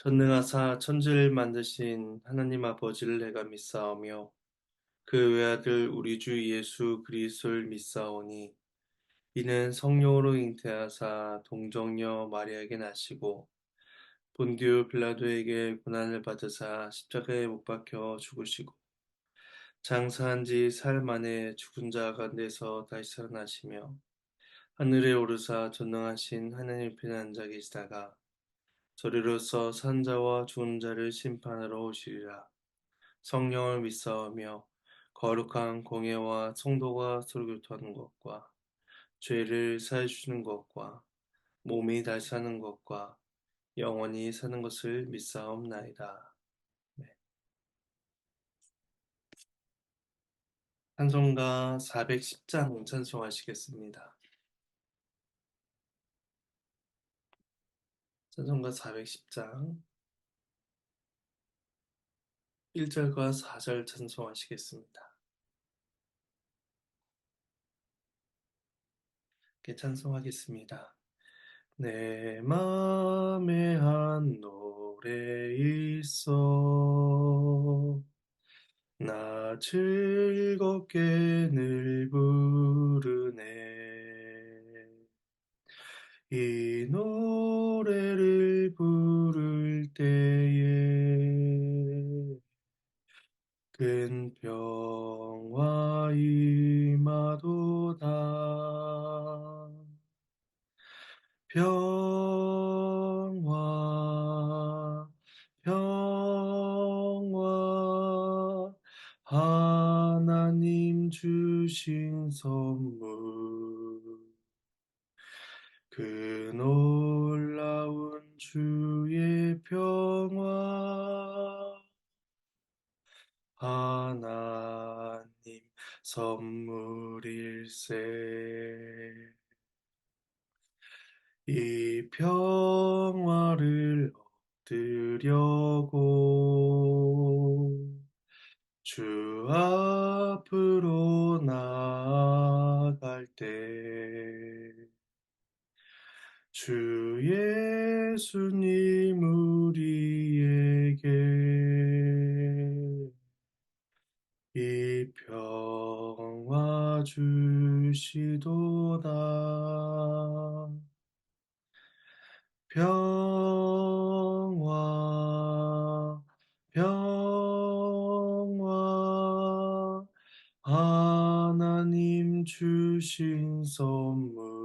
전능하사 천지를 만드신 하나님 아버지를 내가 믿사오며 그 외아들 우리 주 예수 그리스도를 믿사오니 이는 성령으로 잉태하사 동정녀 마리아에게 나시고 본디오 빌라도에게 고난을 받으사 십자가에 못 박혀 죽으시고 장사한 지 사흘 만에 죽은 자 가운데서 다시 살아나시며 하늘에 오르사 전능하신 하나님 편에 앉아 계시다가 저리로서 산 자와 죽은 자를 심판하러 오시리라. 성령을 믿사오며 거룩한 공예와 성도가 설교하는 것과 죄를 사해 주시는 것과 몸이 다시 사는 것과 영원히 사는 것을 믿사옵나이다. 네. 찬송가 410장 찬송하시겠습니다. 찬송가 410장 1절과 4절 찬송하시겠습니다. 이렇게 찬송하겠습니다. 내 맘에 한 노래 있어 나 즐겁게 늘 부르네 이 노래를 부를 때에 큰 평화 임하도다 평화 평화 하나님 주신 선물 그 놀라운 주의 평화 하나님 선물일세 이 평화를 얻으려고 주 앞으로 나아갈 때 주 예수님 우리에게 이 평화 주시도다. 평화, 평화, 하나님 주신 선물.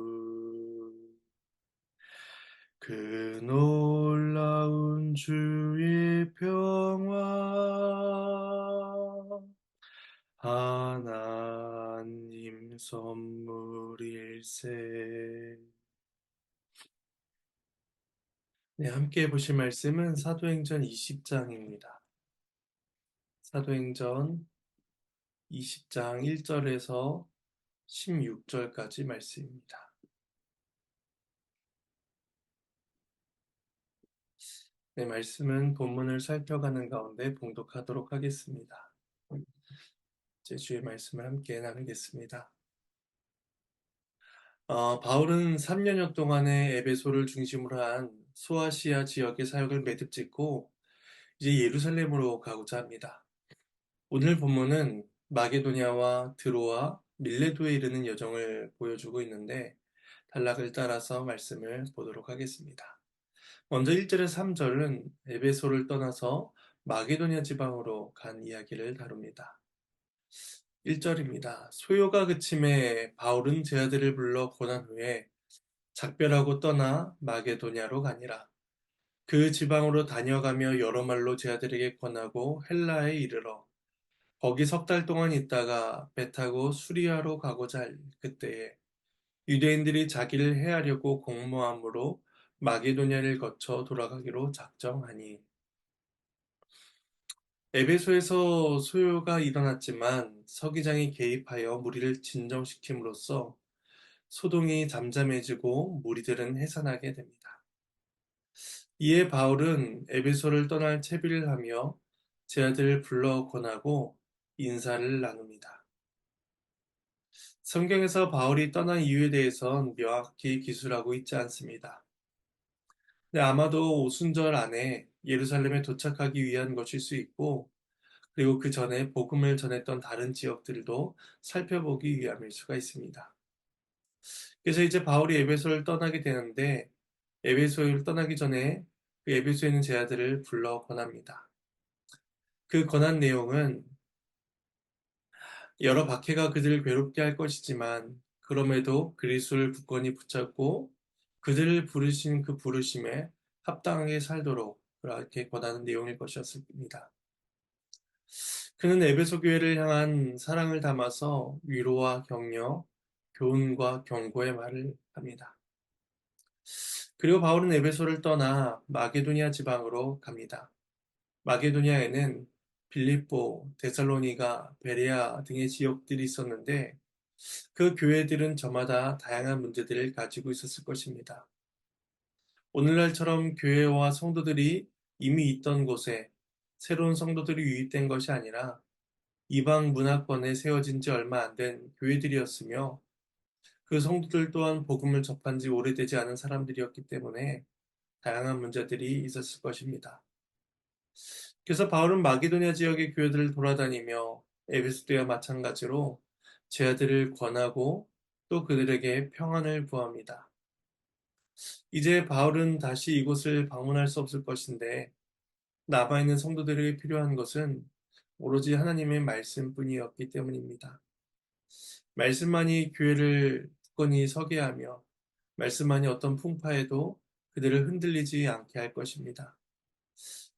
그 놀라운 주의 평화, 하나님 선물일세. 네, 함께 보실 말씀은 사도행전 20장입니다. 사도행전 20장 1절에서 16절까지 말씀입니다. 네, 말씀은 본문을 살펴가는 가운데 봉독하도록 하겠습니다. 제 주의 말씀을 함께 나누겠습니다. 바울은 3년여 동안의 에베소를 중심으로 한 소아시아 지역의 사역을 매듭 짓고 이제 예루살렘으로 가고자 합니다. 오늘 본문은 마게도냐와 드로아, 밀레도에 이르는 여정을 보여주고 있는데 단락을 따라서 말씀을 보도록 하겠습니다. 먼저 1절에서 3절은 에베소를 떠나서 마게도냐 지방으로 간 이야기를 다룹니다. 1절입니다. 소요가 그침에 바울은 제 아들을 불러 고난 후에 작별하고 떠나 마게도냐로 가니라. 그 지방으로 다녀가며 여러 말로 제 아들에게 권하고 헬라에 이르러 거기 석 달 동안 있다가 배 타고 수리아로 가고자 할 그때에 유대인들이 자기를 해하려고 공모함으로 마게도냐를 거쳐 돌아가기로 작정하니 에베소에서 소요가 일어났지만 서기장이 개입하여 무리를 진정시킴으로써 소동이 잠잠해지고 무리들은 해산하게 됩니다. 이에 바울은 에베소를 떠날 채비를 하며 제 아들을 불러 권하고 인사를 나눕니다. 성경에서 바울이 떠난 이유에 대해선 명확히 기술하고 있지 않습니다. 근데 아마도 오순절 안에 예루살렘에 도착하기 위한 것일 수 있고, 그리고 그 전에 복음을 전했던 다른 지역들도 살펴보기 위함일 수가 있습니다. 그래서 이제 바울이 에베소를 떠나게 되는데, 에베소를 떠나기 전에 그 에베소에 있는 제자들을 불러 권합니다. 그 권한 내용은 여러 박해가 그들을 괴롭게 할 것이지만 그럼에도 그리스도를 굳건히 붙잡고 그들을 부르신 그 부르심에 합당하게 살도록 그렇게 권하는 내용일 것이었습니다. 그는 에베소 교회를 향한 사랑을 담아서 위로와 격려, 교훈과 경고의 말을 합니다. 그리고 바울은 에베소를 떠나 마게도니아 지방으로 갑니다. 마게도니아에는 빌립보, 데살로니가, 베레아 등의 지역들이 있었는데 그 교회들은 저마다 다양한 문제들을 가지고 있었을 것입니다. 오늘날처럼 교회와 성도들이 이미 있던 곳에 새로운 성도들이 유입된 것이 아니라 이방 문화권에 세워진 지 얼마 안 된 교회들이었으며 그 성도들 또한 복음을 접한 지 오래되지 않은 사람들이었기 때문에 다양한 문제들이 있었을 것입니다. 그래서 바울은 마게도니아 지역의 교회들을 돌아다니며 에베소 때와 마찬가지로 제자들을 권하고 또 그들에게 평안을 구합니다. 이제 바울은 다시 이곳을 방문할 수 없을 것인데 남아있는 성도들에게 필요한 것은 오로지 하나님의 말씀뿐이었기 때문입니다. 말씀만이 교회를 굳건히 서게 하며 말씀만이 어떤 풍파에도 그들을 흔들리지 않게 할 것입니다.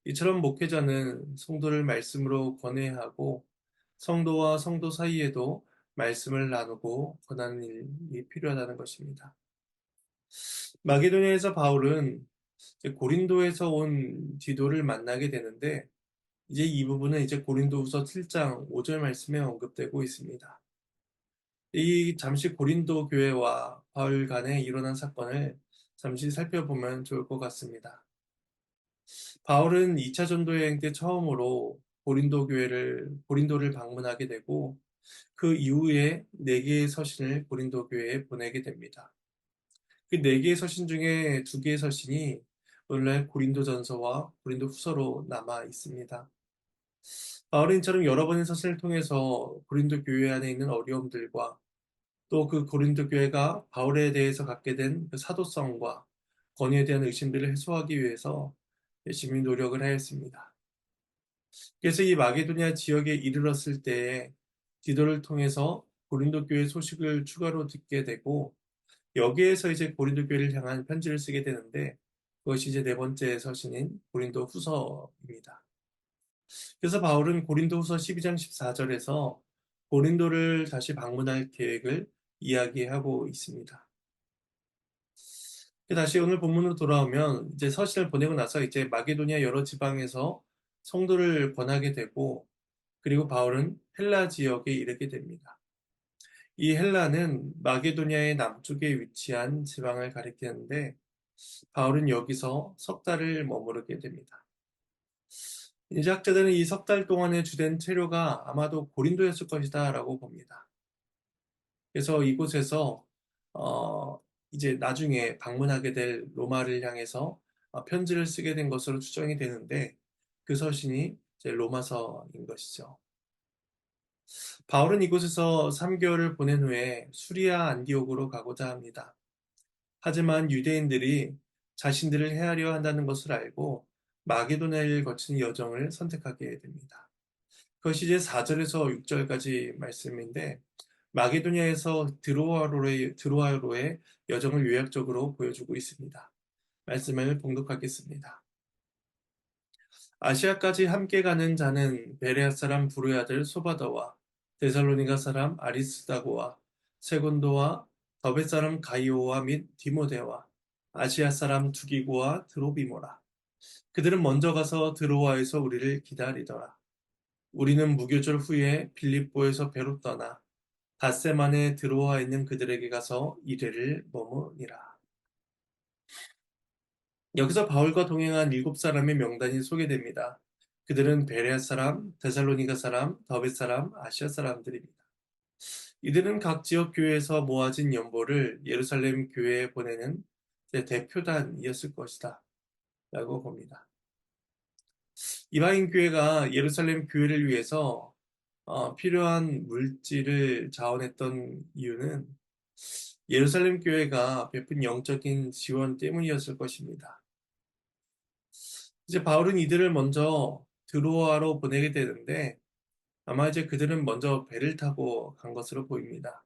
이처럼 목회자는 성도를 말씀으로 권해야 하고 성도와 성도 사이에도 말씀을 나누고 권하는 일이 필요하다는 것입니다. 마게도니아에서 바울은 고린도에서 온 디도를 만나게 되는데 이제 이 부분은 이제 고린도후서 7장 5절 말씀에 언급되고 있습니다. 이 잠시 고린도 교회와 바울 간에 일어난 사건을 잠시 살펴보면 좋을 것 같습니다. 바울은 2차 전도 여행 때 처음으로 고린도를 방문하게 되고 그 이후에 4개의 서신을 고린도 교회에 보내게 됩니다. 그 4개의 서신 중에 2개의 서신이 오늘날 고린도전서와 고린도후서로 남아 있습니다. 바울은 이처럼 여러 번의 서신을 통해서 고린도 교회 안에 있는 어려움들과 또 그 고린도 교회가 바울에 대해서 갖게 된 그 사도성과 권위에 대한 의심들을 해소하기 위해서 열심히 노력을 하였습니다. 그래서 이 마게도니아 지역에 이르렀을 때에 디도를 통해서 고린도 교회 소식을 추가로 듣게 되고 여기에서 이제 고린도 교회를 향한 편지를 쓰게 되는데 그것이 이제 4번째 서신인 고린도 후서입니다. 그래서 바울은 고린도 후서 12장 14절에서 고린도를 다시 방문할 계획을 이야기하고 있습니다. 다시 오늘 본문으로 돌아오면 이제 서신을 보내고 나서 이제 마게도니아 여러 지방에서 성도를 권하게 되고 그리고 바울은 헬라 지역에 이르게 됩니다. 이 헬라는 마게도니아의 남쪽에 위치한 지방을 가리키는데 바울은 여기서 석 달을 머무르게 됩니다. 인지학자들은 이 석 달 동안의 주된 체류가 아마도 고린도였을 것이다 라고 봅니다. 그래서 이곳에서 이제 나중에 방문하게 될 로마를 향해서 편지를 쓰게 된 것으로 추정이 되는데 그 서신이 이제 로마서인 것이죠. 바울은 이곳에서 3개월을 보낸 후에 수리아 안디옥으로 가고자 합니다. 하지만 유대인들이 자신들을 해하려 한다는 것을 알고 마게도냐를 거친 여정을 선택하게 됩니다. 그것이 이제 4절에서 6절까지 말씀인데 마게도냐에서 드로아로의 여정을 요약적으로 보여주고 있습니다. 말씀을 봉독하겠습니다. 아시아까지 함께 가는 자는 베레아 사람 부르의 아들 소바더와 데살로니가 사람 아리스다고와 세곤도와 더베 사람 가이오와 및 디모데와 아시아 사람 두기고와 드로비모라. 그들은 먼저 가서 드로아에서 우리를 기다리더라. 우리는 무교절 후에 빌립보에서 배로 떠나 닷새만에 드로아에 있는 그들에게 가서 이래를 머무니라. 여기서 바울과 동행한 7사람의 명단이 소개됩니다. 그들은 베레아 사람, 데살로니가 사람, 더베 사람, 아시아 사람들입니다. 이들은 각 지역 교회에서 모아진 연보를 예루살렘 교회에 보내는 대표단이었을 것이다 라고 봅니다. 이방인 교회가 예루살렘 교회를 위해서 필요한 물질을 자원했던 이유는 예루살렘 교회가 베푼 영적인 지원 때문이었을 것입니다. 이제 바울은 이들을 먼저 드로아로 보내게 되는데 아마 이제 그들은 먼저 배를 타고 간 것으로 보입니다.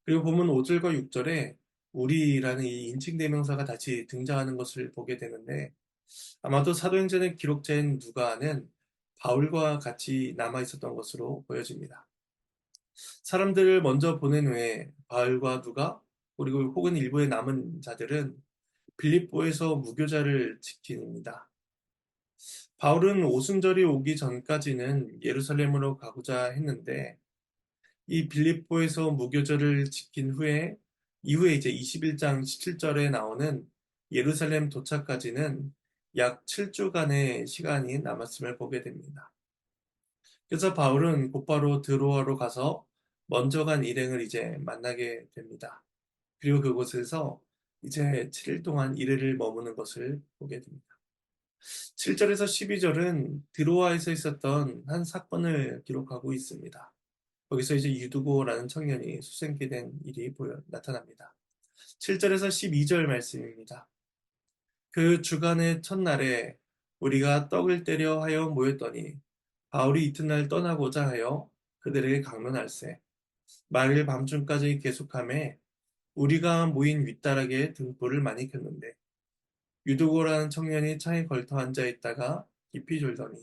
그리고 보면 5절과 6절에 우리라는 이 인칭대명사가 다시 등장하는 것을 보게 되는데 아마도 사도행전의 기록자인 누가는 바울과 같이 남아 있었던 것으로 보여집니다. 사람들을 먼저 보낸 후에 바울과 누가 그리고 혹은 일부의 남은 자들은 빌립보에서 무교자를 지킵니다. 바울은 오순절이 오기 전까지는 예루살렘으로 가고자 했는데 이 빌립보에서 무교절을 지킨 후에 이후에 이제 21장 17절에 나오는 예루살렘 도착까지는 약 7주간의 시간이 남았음을 보게 됩니다. 그래서 바울은 곧바로 드로아로 가서 먼저 간 일행을 이제 만나게 됩니다. 그리고 그곳에서 이제 7일 동안 일회를 머무는 것을 보게 됩니다. 7절에서 12절은 드로아에서 있었던 한 사건을 기록하고 있습니다. 거기서 이제 유두고라는 청년이 수생케 된 일이 나타납니다. 7절에서 12절 말씀입니다. 그 주간의 첫날에 우리가 떡을 떼려 하여 모였더니 바울이 이튿날 떠나고자 하여 그들에게 강론할세. 말일 밤중까지 계속하매 우리가 모인 윗다락에 등불을 많이 켰는데 유두고라는 청년이 차에 걸터 앉아 있다가 깊이 졸더니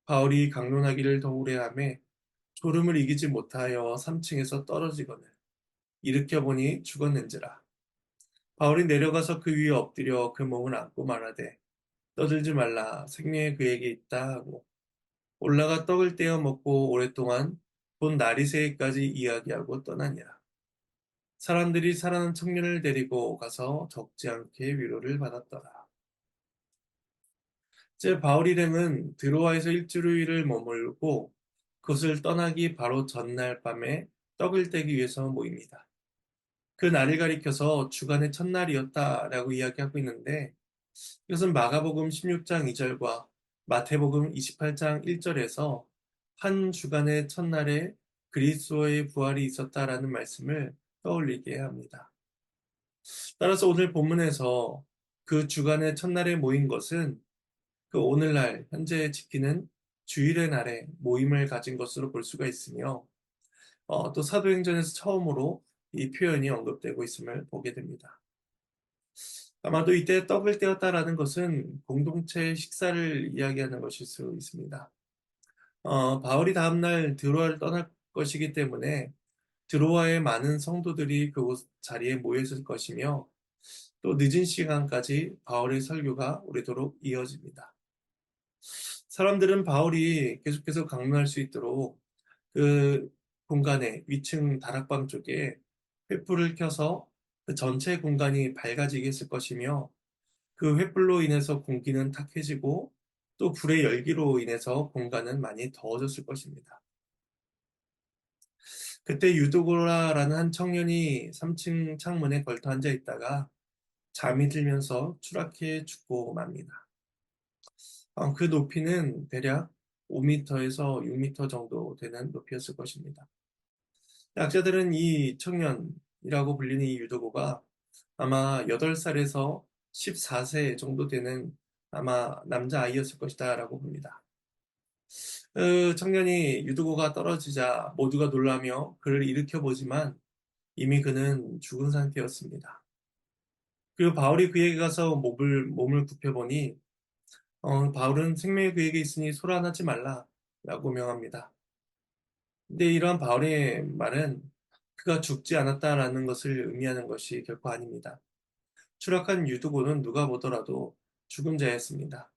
바울이 강론하기를 더 오래 하매 졸음을 이기지 못하여 3층에서 떨어지거늘 일으켜 보니 죽었는지라. 바울이 내려가서 그 위에 엎드려 그 몸을 안고 말하되 떠들지 말라 생명이 그에게 있다 하고 올라가 떡을 떼어 먹고 오랫동안 본 나리새까지 이야기하고 떠나니라. 사람들이 살아난 청년을 데리고 가서 적지 않게 위로를 받았더라. 이제 바울 일행은 드로아에서 일주일을 머물고 그것을 떠나기 바로 전날 밤에 떡을 떼기 위해서 모입니다. 그 날을 가리켜서 주간의 첫날이었다라고 이야기하고 있는데 이것은 마가복음 16장 2절과 마태복음 28장 1절에서 한 주간의 첫날에 그리스도의 부활이 있었다라는 말씀을 떠올리게 합니다. 따라서 오늘 본문에서 그 주간의 첫날에 모인 것은 그 오늘날 현재 지키는 주일의 날에 모임을 가진 것으로 볼 수가 있으며 또 사도행전에서 처음으로 이 표현이 언급되고 있음을 보게 됩니다. 아마도 이때 떡을 떼었다라는 것은 공동체 식사를 이야기하는 것일 수 있습니다. 바울이 다음날 드로아를 떠날 것이기 때문에 드로아의 많은 성도들이 그곳 자리에 모였을 것이며 또 늦은 시간까지 바울의 설교가 오래도록 이어집니다. 사람들은 바울이 계속해서 강론할 수 있도록 그 공간에 위층 다락방 쪽에 횃불을 켜서 그 전체 공간이 밝아지게 했을 것이며 그 횃불로 인해서 공기는 탁해지고 또 불의 열기로 인해서 공간은 많이 더워졌을 것입니다. 그때 유도고라라는 한 청년이 3층 창문에 걸터 앉아 있다가 잠이 들면서 추락해 죽고 맙니다. 그 높이는 대략 5m에서 6m 정도 되는 높이였을 것입니다. 약자들은 이 청년이라고 불리는 이 유도고가 아마 8살에서 14세 정도 되는 아마 남자아이였을 것이다 라고 봅니다. 그 청년이 유두고가 떨어지자 모두가 놀라며 그를 일으켜보지만 이미 그는 죽은 상태였습니다. 그리고 바울이 그에게 가서 몸을 굽혀보니 바울은 생명이 그에게 있으니 소란하지 말라 라고 명합니다. 근데 이러한 바울의 말은 그가 죽지 않았다라는 것을 의미하는 것이 결코 아닙니다. 추락한 유두고는 누가 보더라도 죽은 자였습니다.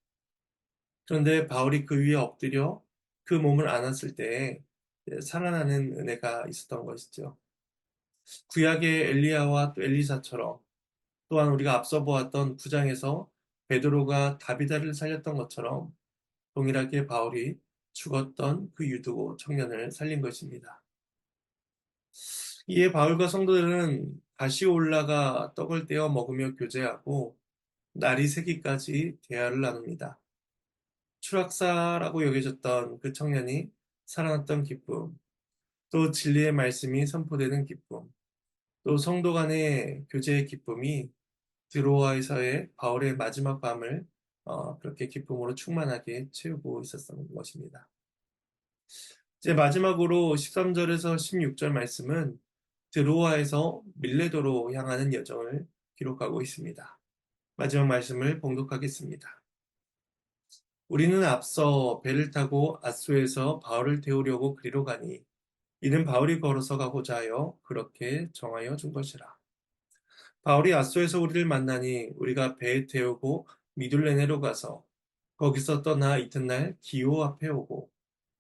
그런데 바울이 그 위에 엎드려 그 몸을 안았을 때에 살아나는 은혜가 있었던 것이죠. 구약의 엘리야와 또 엘리사처럼 또한 우리가 앞서 보았던 9장에서 베드로가 다비다를 살렸던 것처럼 동일하게 바울이 죽었던 그 유두고 청년을 살린 것입니다. 이에 바울과 성도들은 다시 올라가 떡을 떼어 먹으며 교제하고 날이 새기까지 대화를 나눕니다. 추락사라고 여겨졌던 그 청년이 살아났던 기쁨, 또 진리의 말씀이 선포되는 기쁨, 또 성도 간의 교제의 기쁨이 드로아에서의 바울의 마지막 밤을 그렇게 기쁨으로 충만하게 채우고 있었던 것입니다. 이제 마지막으로 13절에서 16절 말씀은 드로아에서 밀레도로 향하는 여정을 기록하고 있습니다. 마지막 말씀을 봉독하겠습니다. 우리는 앞서 배를 타고 앗소에서 바울을 태우려고 그리로 가니 이는 바울이 걸어서 가고자 하여 그렇게 정하여 준 것이라. 바울이 앗소에서 우리를 만나니 우리가 배에 태우고 미둘레네로 가서 거기서 떠나 이튿날 기오 앞에 오고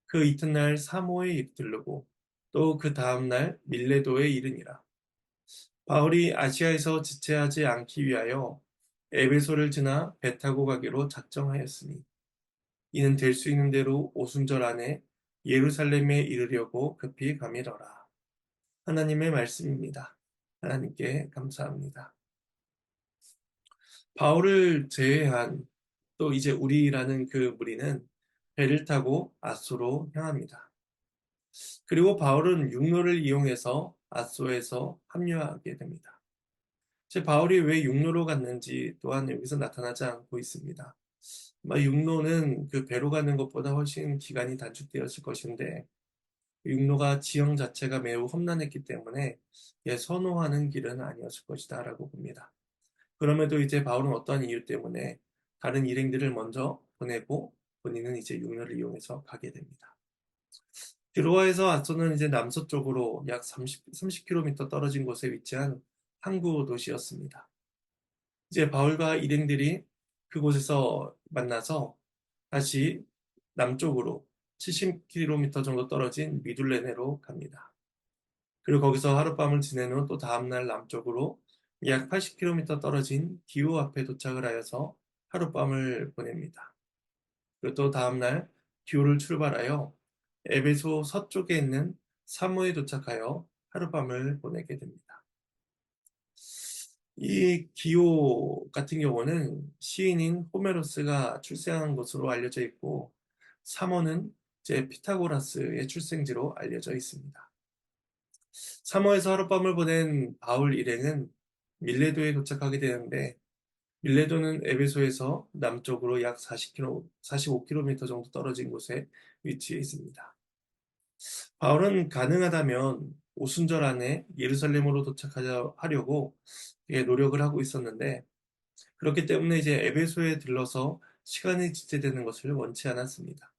그 이튿날 사모에 들르고 또 그 다음날 밀레도에 이르니라. 바울이 아시아에서 지체하지 않기 위하여 에베소를 지나 배 타고 가기로 작정하였으니 이는 될 수 있는 대로 오순절 안에 예루살렘에 이르려고 급히 가미러라. 하나님의 말씀입니다. 하나님께 감사합니다. 바울을 제외한 또 이제 우리라는 그 무리는 배를 타고 앗소로 향합니다. 그리고 바울은 육로를 이용해서 앗소에서 합류하게 됩니다. 제 바울이 왜 육로로 갔는지 또한 여기서 나타나지 않고 있습니다. 육로는 그 배로 가는 것보다 훨씬 기간이 단축되었을 것인데 육로가 지형 자체가 매우 험난했기 때문에 선호하는 길은 아니었을 것이다 라고 봅니다. 그럼에도 이제 바울은 어떠한 이유 때문에 다른 일행들을 먼저 보내고 본인은 이제 육로를 이용해서 가게 됩니다. 드로아에서 아소는 이제 남서쪽으로 약 30km 떨어진 곳에 위치한 항구 도시였습니다. 이제 바울과 일행들이 그곳에서 만나서 다시 남쪽으로 70km 정도 떨어진 미둘레네로 갑니다. 그리고 거기서 하룻밤을 지낸 후 또 다음날 남쪽으로 약 80km 떨어진 기후 앞에 도착을 하여서 하룻밤을 보냅니다. 그리고 또 다음날 기후를 출발하여 에베소 서쪽에 있는 사모에 도착하여 하룻밤을 보내게 됩니다. 이 기호 같은 경우는 시인인 호메로스가 출생한 것으로 알려져 있고 사모는 이제 피타고라스의 출생지로 알려져 있습니다. 사모에서 하룻밤을 보낸 바울 일행은 밀레도에 도착하게 되는데 밀레도는 에베소에서 남쪽으로 약 45km 정도 떨어진 곳에 위치해 있습니다. 바울은 가능하다면 오순절 안에 예루살렘으로 도착하려고 노력을 하고 있었는데 그렇기 때문에 이제 에베소에 들러서 시간이 지체되는 것을 원치 않았습니다.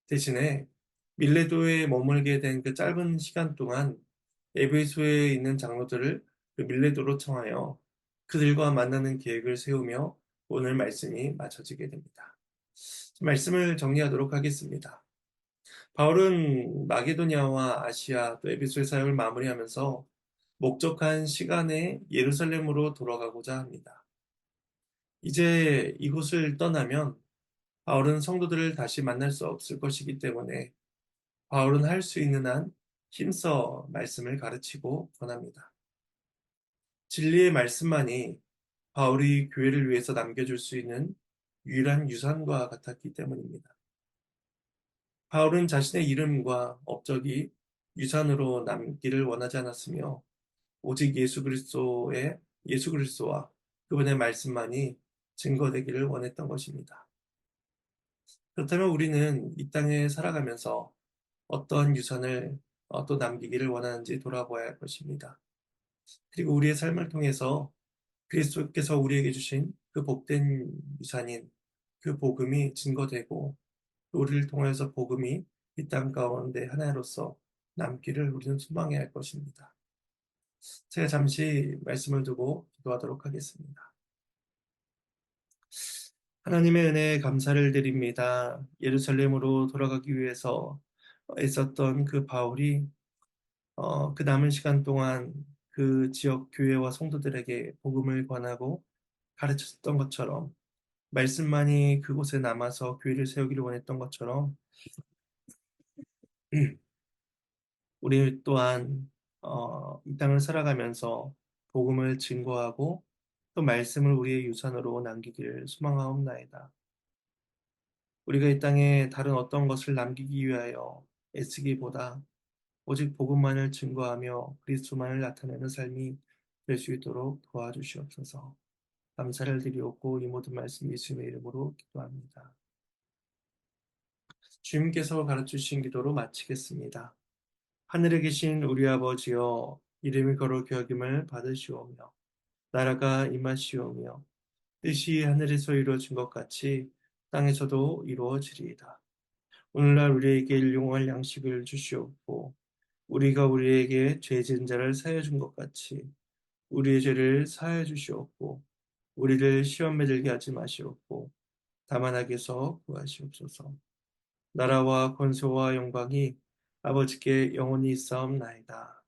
대신에 밀레도에 머물게 된 그 짧은 시간 동안 에베소에 있는 장로들을 그 밀레도로 청하여 그들과 만나는 계획을 세우며 오늘 말씀이 마쳐지게 됩니다. 말씀을 정리하도록 하겠습니다. 바울은 마게도냐와 아시아 또 에베소의 사역을 마무리하면서 목적한 시간에 예루살렘으로 돌아가고자 합니다. 이제 이곳을 떠나면 바울은 성도들을 다시 만날 수 없을 것이기 때문에 바울은 할 수 있는 한 힘써 말씀을 가르치고 권합니다. 진리의 말씀만이 바울이 교회를 위해서 남겨줄 수 있는 유일한 유산과 같았기 때문입니다. 바울은 자신의 이름과 업적이 유산으로 남기를 원하지 않았으며 오직 예수 그리스도와 그분의 말씀만이 증거되기를 원했던 것입니다. 그렇다면 우리는 이 땅에 살아가면서 어떠한 유산을 또 남기기를 원하는지 돌아보아야 할 것입니다. 그리고 우리의 삶을 통해서 그리스도께서 우리에게 주신 그 복된 유산인 그 복음이 증거되고 우리를 통해서 복음이 이 땅 가운데 하나로서 남기를 우리는 소망해야 할 것입니다. 제가 잠시 말씀을 두고 기도하도록 하겠습니다. 하나님의 은혜에 감사를 드립니다. 예루살렘으로 돌아가기 위해서 애썼던 그 바울이 그 남은 시간 동안 그 지역 교회와 성도들에게 복음을 권하고 가르쳤던 것처럼 말씀만이 그곳에 남아서 교회를 세우기를 원했던 것처럼 우리 또한 이 땅을 살아가면서 복음을 증거하고 또 말씀을 우리의 유산으로 남기기를 소망하옵나이다. 우리가 이 땅에 다른 어떤 것을 남기기 위하여 애쓰기보다 오직 복음만을 증거하며 그리스도만을 나타내는 삶이 될 수 있도록 도와주시옵소서. 감사를 드리옵고 이 모든 말씀 예수님의 이름으로 기도합니다. 주님께서 가르치신 기도로 마치겠습니다. 하늘에 계신 우리 아버지여, 이름이 거룩히 여김을 받으시오며 나라가 임하시오며 뜻이 하늘에서 이루어진 것 같이 땅에서도 이루어지리이다. 오늘날 우리에게 일용할 양식을 주시옵고 우리가 우리에게 죄 지은 자를 사하여 준 것 같이 우리의 죄를 사하여 주시옵고 우리를 시험에 들게 하지 마시옵고 다만 악에서 구하시옵소서. 나라와 권세와 영광이 아버지께 영원히 있사옵나이다.